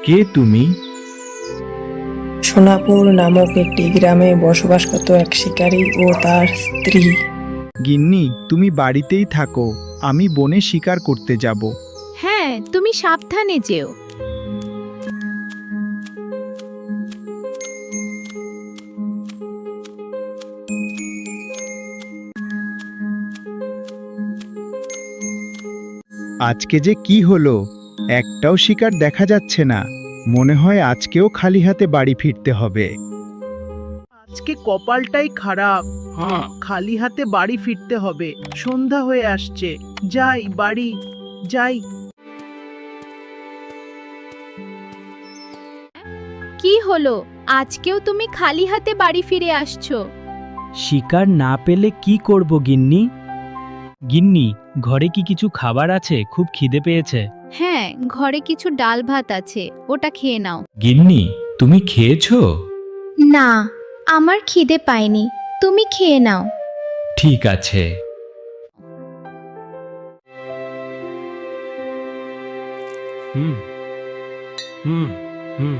কে তুমি? সোনাপুর নামক একটি গ্রামে বসবাস করত এক শিকারী ও তার স্ত্রী। গিন্নি, তুমি বাড়িতেই থাকো, আমি বনে শিকার করতে যাব। হ্যাঁ, তুমি সাবধানে যেও। আজকে যে কি হলো, একটাও শিকার দেখা যাচ্ছে না। মনে হয় আজকেও খালি হাতে বাড়ি ফিরতে হবে। আজকে কপালটাই খারাপ। খালি হাতে বাড়ি ফিরতে হবে। সন্ধ্যা হয়ে আসছে। যাই বাড়ি যাই। কি হলো, আজকেও তুমি খালি হাতে বাড়ি ফিরে আসছো? শিকার না পেলে কি করব গিন্নি? গিন্নি, ঘরে কি কিছু খাবার আছে? খুব খিদে পেয়েছে। হ্যাঁ, ঘরে কিছু ডাল ভাত আছে, ওটা খেয়ে নাও। গিন্নি, তুমি খেয়েছো? না, আমার খিদে পায়নি, তুমি খেয়ে নাও। ঠিক আছে। হুম হুম হুম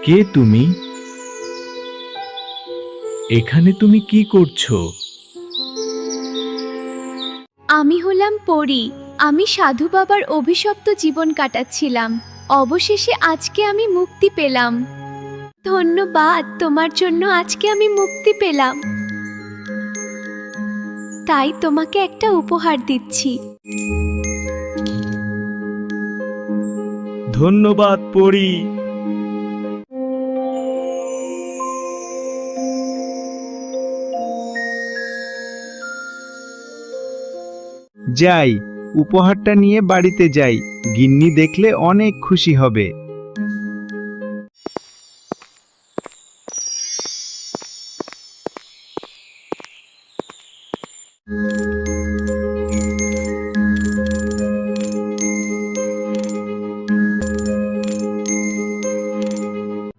কে তুমি? এখানে তুমি কি করছো? আমি হলাম পরী। আমি সাধু বাবার অভিশপ্ত জীবন কাটাচ্ছিলাম। অবশেষে আজকে আমি মুক্তি পেলাম। ধন্যবাদ, তোমার জন্য আজকে আমি মুক্তি পেলাম। তাই তোমাকে একটা উপহার দিচ্ছি। ধন্যবাদ পরি। যাই, উপহারটা নিয়ে বাড়িতে যাই। গিন্নি দেখলে অনেক খুশি হবে।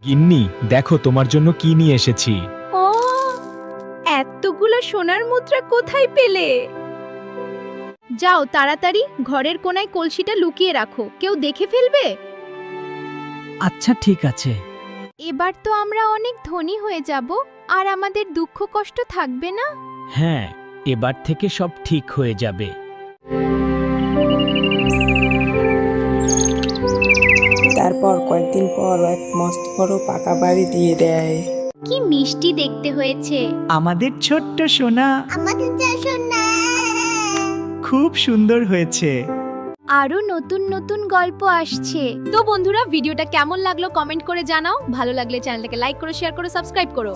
গিন্নি, দেখো তোমার জন্য কি নিয়ে এসেছি। ও, এতগুলো সোনার মুদ্রা কোথায় পেলে? যাও তাড়াতাড়ি ঘরের কোনায় কলসিটা লুকিয়ে রাখো, কেউ দেখে ফেলবে। আচ্ছা ঠিক আছে। এবার তো আমরা অনেক ধনী হয়ে যাব, আর আমাদের দুঃখ কষ্ট থাকবে না। হ্যাঁ, এবার থেকে সব ঠিক হয়ে যাবে। তারপর কয়েকদিন পর এক মস্ত বড় পাকা বাড়ি দিয়ে দেয়। কি মিষ্টি দেখতে হয়েছে। আমাদের ছোট্ট সোনা খুব সুন্দর হয়েছে। আরো নতুন নতুন গল্প আসছে। তো বন্ধুরা, ভিডিওটা কেমন লাগলো কমেন্ট করে জানাও। ভালো লাগলে চ্যানেলটাকে লাইক করো, শেয়ার করো, সাবস্ক্রাইব করো।